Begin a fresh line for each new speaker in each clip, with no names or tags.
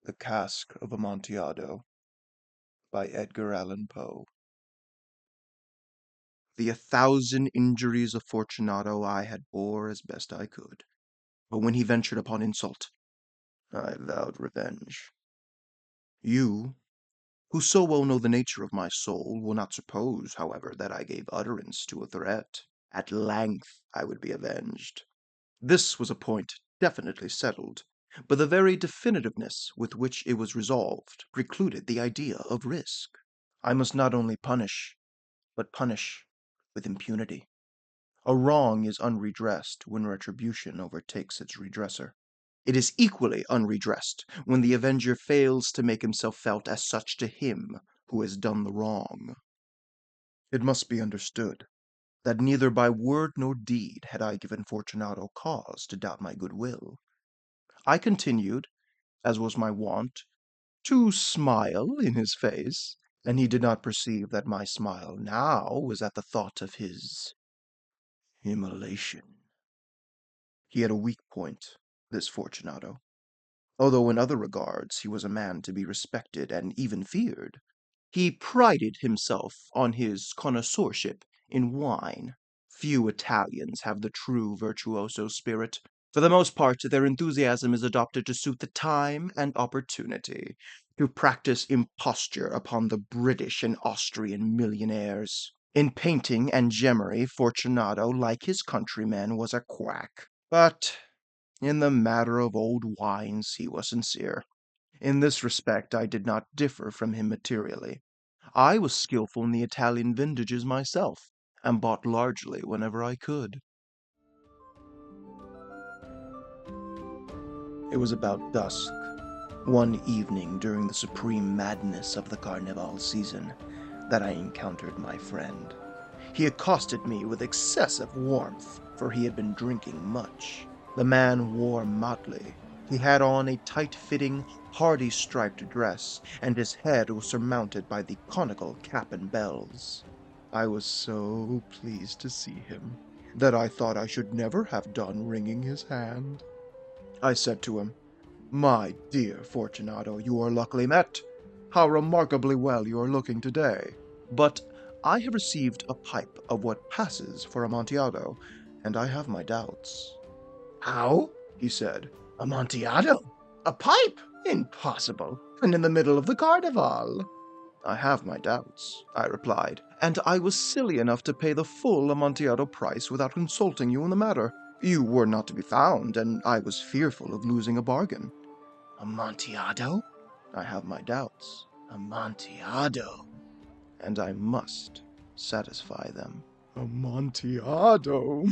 The Cask of Amontillado by Edgar Allan Poe. The 1,000 injuries of Fortunato I had bore as best I could, but when he ventured upon insult, I vowed revenge. You, who so well know the nature of my soul, will not suppose, however, that I gave utterance to a threat. At length I would be avenged. This was a point definitely settled, but the very definitiveness with which it was resolved precluded the idea of risk. I must not only punish, but punish with impunity. A wrong is unredressed when retribution overtakes its redresser. It is equally unredressed when the avenger fails to make himself felt as such to him who has done the wrong. It must be understood that neither by word nor deed had I given Fortunato cause to doubt my good will. I continued, as was my wont, to smile in his face, and he did not perceive that my smile now was at the thought of his immolation. He had a weak point, this Fortunato, although in other regards he was a man to be respected and even feared. He prided himself on his connoisseurship in wine. Few Italians have the true virtuoso spirit. For the most part, their enthusiasm is adopted to suit the time and opportunity, to practice imposture upon the British and Austrian millionaires. In painting and gemmery, Fortunato, like his countrymen, was a quack. But in the matter of old wines he was sincere. In this respect I did not differ from him materially. I was skilful in the Italian vintages myself, and bought largely whenever I could. It was about dusk, one evening during the supreme madness of the Carnival season, that I encountered my friend. He accosted me with excessive warmth, for he had been drinking much. The man wore motley. He had on a tight-fitting, hardy-striped dress, and his head was surmounted by the conical cap and bells. I was so pleased to see him that I thought I should never have done wringing his hand. I said to him, "My dear Fortunato, you are luckily met. How remarkably well you are looking today. But I have received a pipe of what passes for Amontillado, and I have my doubts."
"How?"
he said.
"Amontillado? A pipe? Impossible! And in the middle of the Carnival!"
"I have my doubts," I replied, "and I was silly enough to pay the full Amontillado price without consulting you in the matter. You were not to be found, and I was fearful of losing a bargain."
"Amontillado?
"I have my doubts,
Amontillado?"
and I must satisfy them."
"Amontillado?"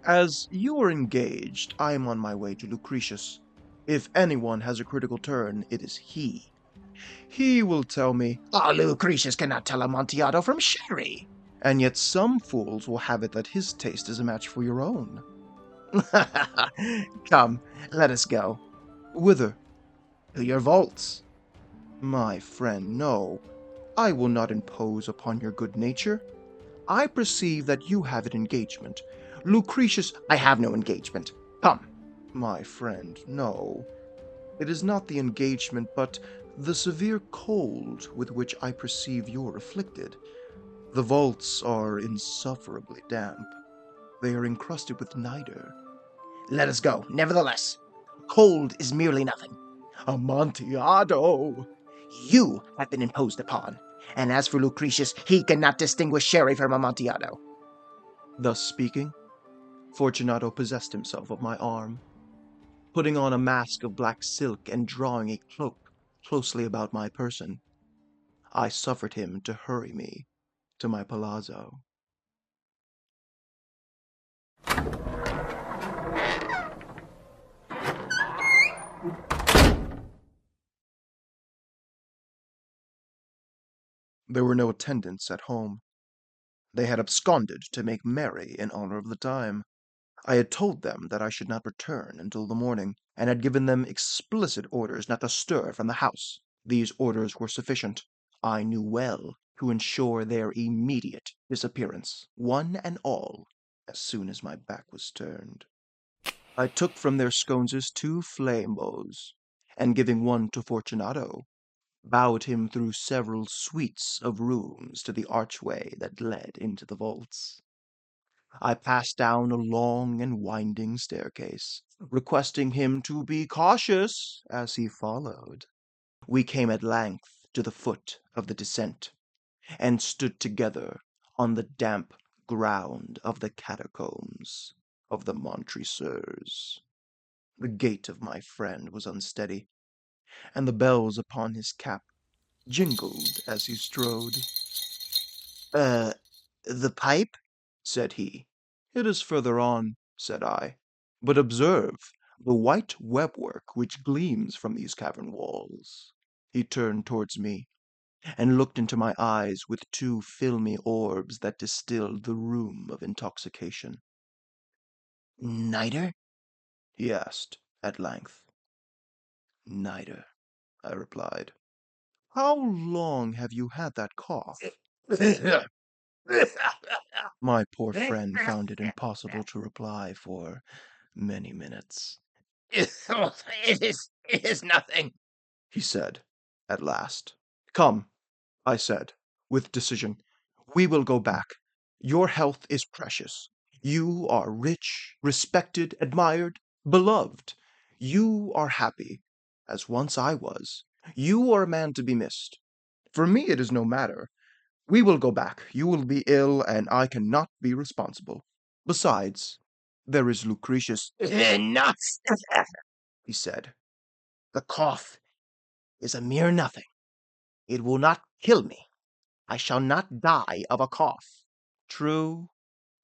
"As you are engaged, I am on my way to Lucretius. If anyone has a critical turn, it is he. He will tell me,
"Oh, Lucretius cannot tell Amontillado from sherry."
and yet some fools will have it that his taste is a match for your own."
"Come, let us go."
"Whither?"
"To your vaults."
"My friend, no. I will not impose upon your good nature. I perceive that you have an engagement. Lucretius—"
"I have no engagement. Come."
"My friend, no. It is not the engagement, but the severe cold with which I perceive you're afflicted. The vaults are insufferably damp. They are encrusted with niter."
"Let us go, nevertheless. Cold is merely nothing.
"Amontillado!"
You have been imposed upon, and as for Lucretius, he cannot distinguish sherry from Amontillado."
Thus speaking, Fortunato possessed himself of my arm. Putting on a mask of black silk and drawing a cloak closely about my person, I suffered him to hurry me to my palazzo. There were no attendants at home. They had absconded to make merry in honor of the time. I had told them that I should not return until the morning, and had given them explicit orders not to stir from the house. These orders were sufficient, I knew well, to ensure their immediate disappearance, one and all, as soon as my back was turned. I took from their sconces 2 flame bows, and giving one to Fortunato, bowed him through several suites of rooms to the archway that led into the vaults. I passed down a long and winding staircase, requesting him to be cautious as he followed. We came at length to the foot of the descent, and stood together on the damp ground of the catacombs of the Montresors. The gait of my friend was unsteady, and the bells upon his cap jingled as he strode.
Uh, the pipe?
Said he. It is further on, said I. But observe the white webwork which gleams from these cavern walls. He turned towards me, and looked into my eyes with 2 filmy orbs that distilled the rheum of intoxication.
Niter?
He asked, at length. Neither, I replied. How long have you had that cough? My poor friend found it impossible to reply for many minutes.
It is nothing,
He said, at last. Come, I said, with decision. We will go back. Your health is precious. You are rich, respected, admired, beloved. You are happy, as once I was. You are a man to be missed. For me it is no matter. We will go back. You will be ill, and I cannot be responsible. Besides, there is Lucretius,
Nuts!
he said.
The cough is a mere nothing. It will not kill me. I shall not die of a cough.
True,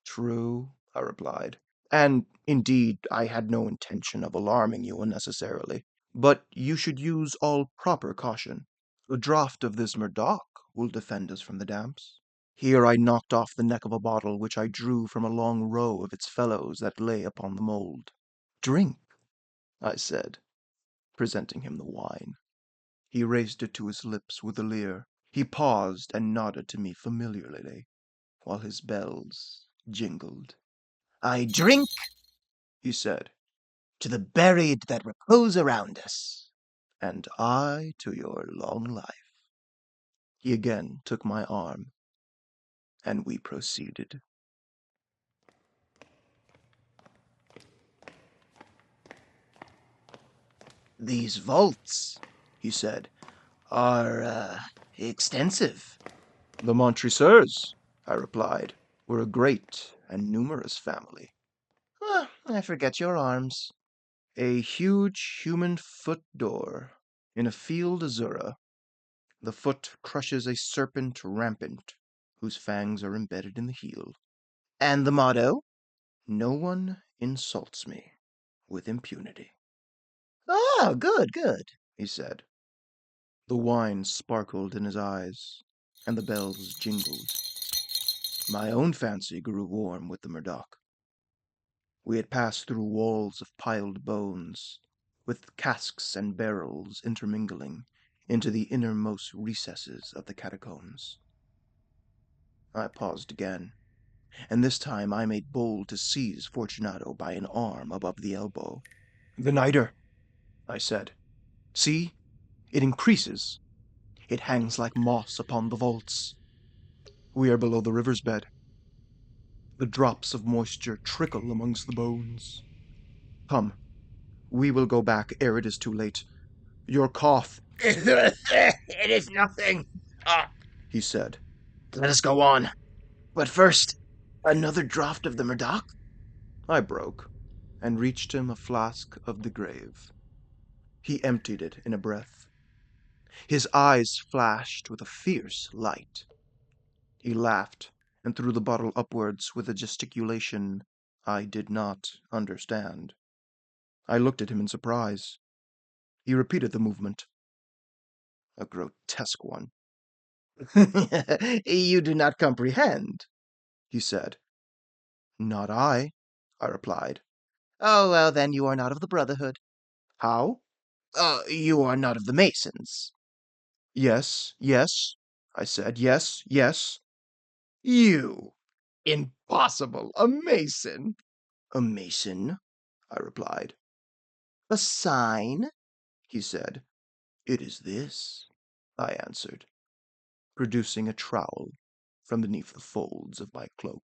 true, I replied. And, indeed, I had no intention of alarming you unnecessarily. But you should use all proper caution. A draught of this Murdoch will defend us from the damps. Here I knocked off the neck of a bottle which I drew from a long row of its fellows that lay upon the mould. Drink, I said, presenting him the wine. He raised it to his lips with a leer. He paused and nodded to me familiarly, while his bells jingled.
I drink
He said,
to the buried that repose around us.
and I to your long life. He again took my arm, and we proceeded.
These vaults, he said, are, extensive.
The Montresors, I replied, were a great and numerous family.
I forget your arms.
A huge human foot door in a field azura. The foot crushes a serpent rampant, whose fangs are embedded in the heel.
And the motto?
No one insults me with impunity,
Oh, good, good.
he said. The wine sparkled in his eyes, and the bells jingled. My own fancy grew warm with the Murdoch. We had passed through walls of piled bones, with casks and barrels intermingling, into the innermost recesses of the catacombs. I paused again, and this time I made bold to seize Fortunato by an arm above the elbow. The niter, I said. See, it increases. It hangs like moss upon the vaults. We are below the river's bed. The drops of moisture trickle amongst the bones. Come, we will go back ere it is too late. Your cough,
It is nothing.
he said.
Let us go on. But first, another draught of the Murdoch?
I broke, and reached him a flask of the grave. He emptied it in a breath. His eyes flashed with a fierce light. He laughed, and threw the bottle upwards with a gesticulation I did not understand. I looked at him in surprise. He repeated the movement. A grotesque one,
You do not comprehend.
he said. Not I replied.
Oh, well, then you are not of the Brotherhood.
How?
You are not of the Masons.
Yes, yes, I said. Yes, yes.
You! Impossible! A Mason!
A mason? I replied.
"A sign?"
He said. It is this, I answered, producing a trowel from beneath the folds of my cloak.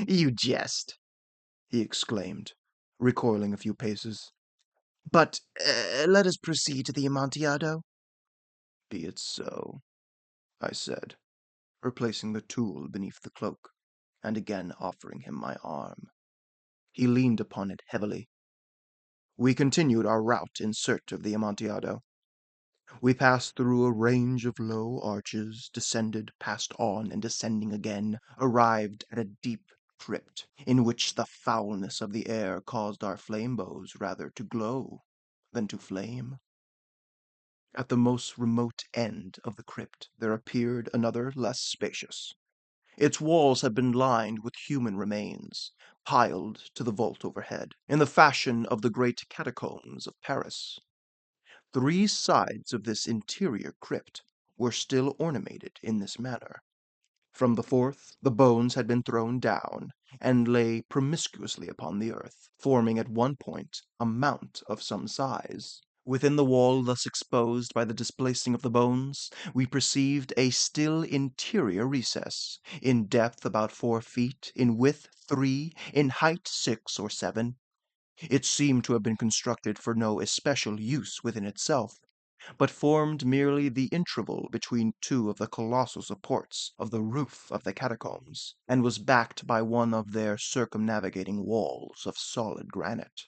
"You jest,"
He exclaimed, recoiling a few paces.
"But let us proceed to the Amontillado."
Be it so, I said, replacing the tool beneath the cloak, and again offering him my arm. He leaned upon it heavily. We continued our route in search of the Amontillado. We passed through a range of low arches, descended, passed on, and descending again, arrived at a deep crypt, in which the foulness of the air caused our flame bows rather to glow than to flame. At the most remote end of the crypt there appeared another less spacious. Its walls had been lined with human remains, piled to the vault overhead, in the fashion of the great catacombs of Paris. 3 sides of this interior crypt were still ornamented in this manner. From the fourth, the bones had been thrown down, and lay promiscuously upon the earth, forming at one point a mount of some size. Within the wall thus exposed by the displacing of the bones, we perceived a still interior recess, in depth about 4 feet, in width 3, in height 6 or 7. It seemed to have been constructed for no especial use within itself, but formed merely the interval between 2 of the colossal supports of the roof of the catacombs, and was backed by one of their circumnavigating walls of solid granite.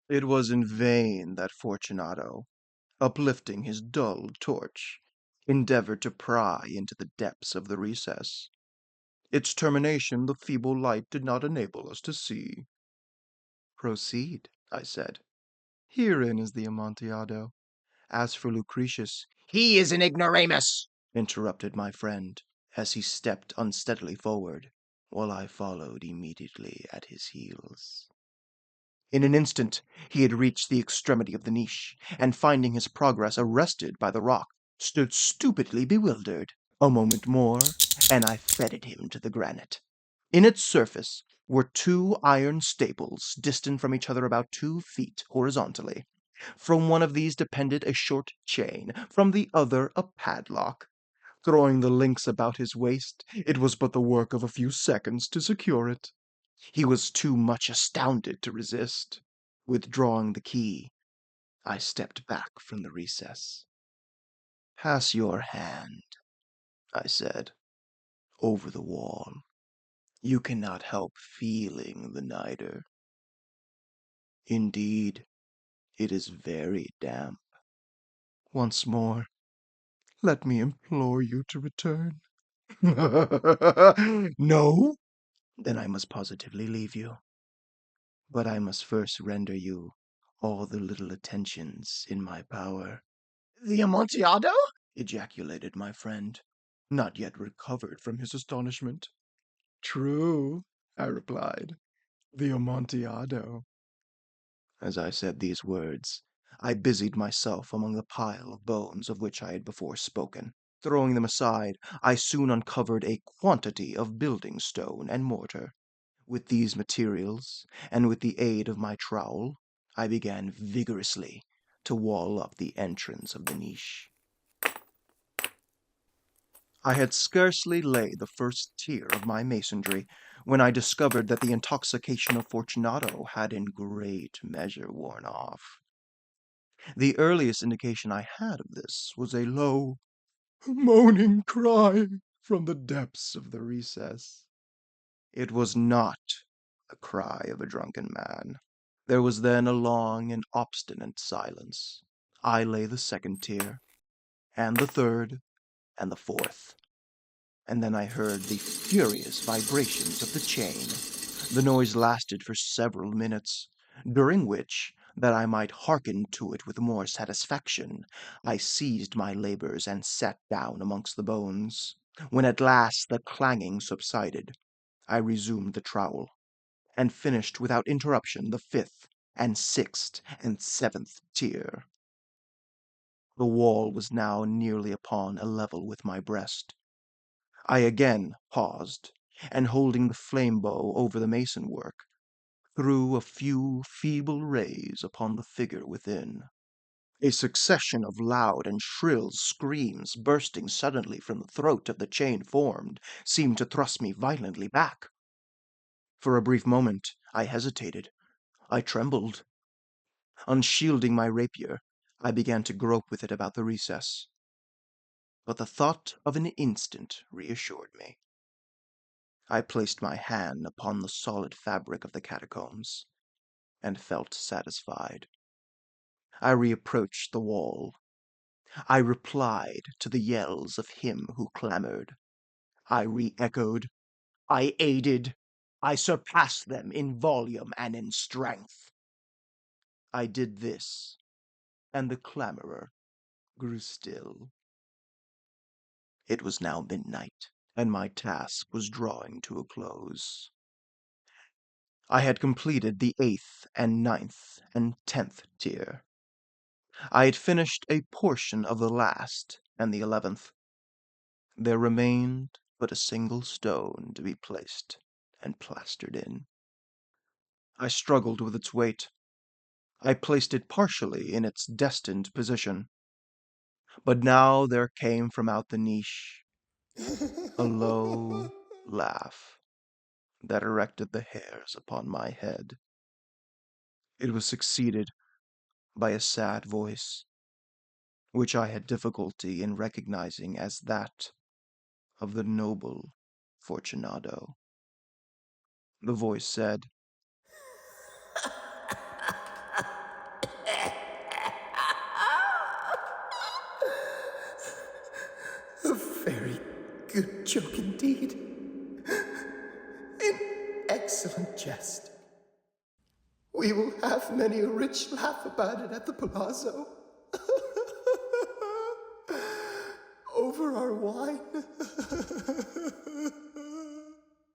It was in vain that Fortunato, uplifting his dull torch, endeavored to pry into the depths of the recess. Its termination the feeble light did not enable us to see. "Proceed," I said. "Herein is the Amontillado. As for Lucretius—"
"He is an ignoramus,"
interrupted my friend, as he stepped unsteadily forward, while I followed immediately at his heels. In an instant he had reached the extremity of the niche, and finding his progress arrested by the rock, stood stupidly bewildered. A moment more, and I feted him to the granite. In its surface were 2 iron staples, distant from each other about 2 feet horizontally. From one of these depended a short chain, from the other a padlock. Throwing the links about his waist, it was but the work of a few seconds to secure it. He was too much astounded to resist. Withdrawing the key, I stepped back from the recess. "Pass your hand," I said, "over the wall. You cannot help feeling the niter. Indeed, it is very damp. Once more, let me implore you to return." "No? Then I must positively leave you. But I must first render you all the little attentions in my power."
"The Amontillado?"
ejaculated my friend, not yet recovered from his astonishment. "True," I replied, "the Amontillado." As I said these words, I busied myself among the pile of bones of which I had before spoken. Throwing them aside, I soon uncovered a quantity of building stone and mortar. With these materials, and with the aid of my trowel, I began vigorously to wall up the entrance of the niche. I had scarcely laid the first tier of my masonry when I discovered that the intoxication of Fortunato had in great measure worn off. The earliest indication I had of this was a low, moaning cry from the depths of the recess. It was not the cry of a drunken man. There was then a long and obstinate silence. I lay the second tier, and the third, and the fourth. And then I heard the furious vibrations of the chain. The noise lasted for several minutes, during which, that I might hearken to it with more satisfaction, I ceased my labors and sat down amongst the bones. When at last the clanging subsided, I resumed the trowel, and finished without interruption the fifth and sixth and seventh tier. The wall was now nearly upon a level with my breast. I again paused, and holding the flame bow over the mason work, threw a few feeble rays upon the figure within. A succession of loud and shrill screams bursting suddenly from the throat of the chain formed seemed to thrust me violently back. For a brief moment I hesitated. I trembled. Unshielding my rapier, I began to grope with it about the recess. But the thought of an instant reassured me. I placed my hand upon the solid fabric of the catacombs, and felt satisfied. I reapproached the wall. I replied to the yells of him who clamored. I re-echoed. I aided. I surpassed them in volume and in strength. I did this, and the clamorer grew still. It was now midnight, and my task was drawing to a close. I had completed the 8th and 9th and 10th tier. I had finished a portion of the last and the 11th. There remained but a single stone to be placed and plastered in. I struggled with its weight. I placed it partially in its destined position. But now there came from out the niche a low laugh that erected the hairs upon my head. It was succeeded by a sad voice, which I had difficulty in recognizing as that of the noble Fortunato. The voice said,
A very good joke indeed. An excellent jest. We will have many a rich laugh about it at the palazzo. Over our wine.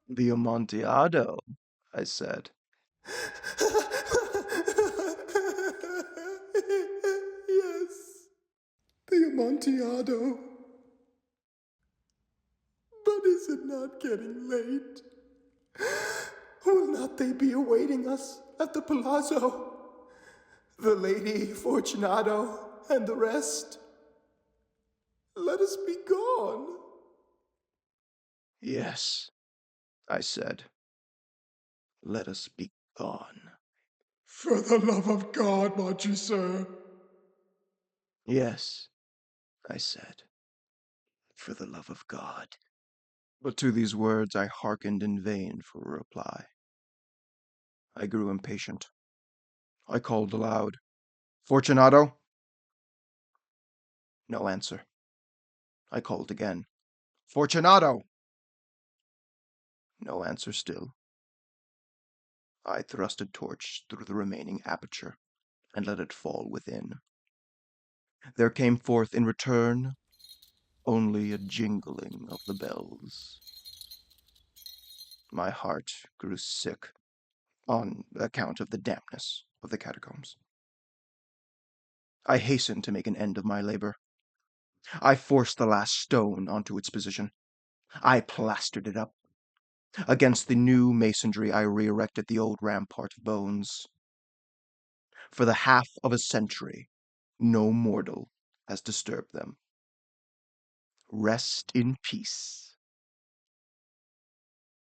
"The Amontillado," I said.
Yes, the Amontillado. But is it not getting late? Will not they be awaiting us at the palazzo? The Lady Fortunato and the rest? Let us be gone.
"Yes," I said. "Let us be gone."
For the love of God, Monty, sir.
"Yes," I said. "For the love of God." But to these words I hearkened in vain for a reply. I grew impatient. I called aloud, "Fortunato!" No answer. I called again, "Fortunato!" No answer still. I thrust a torch through the remaining aperture and let it fall within. There came forth in return only a jingling of the bells. My heart grew sick on account of the dampness of the catacombs. I hastened to make an end of my labor. I forced the last stone onto its position. I plastered it up. Against the new masonry I re-erected the old rampart of bones. For the half of a century, no mortal has disturbed them. Rest in peace,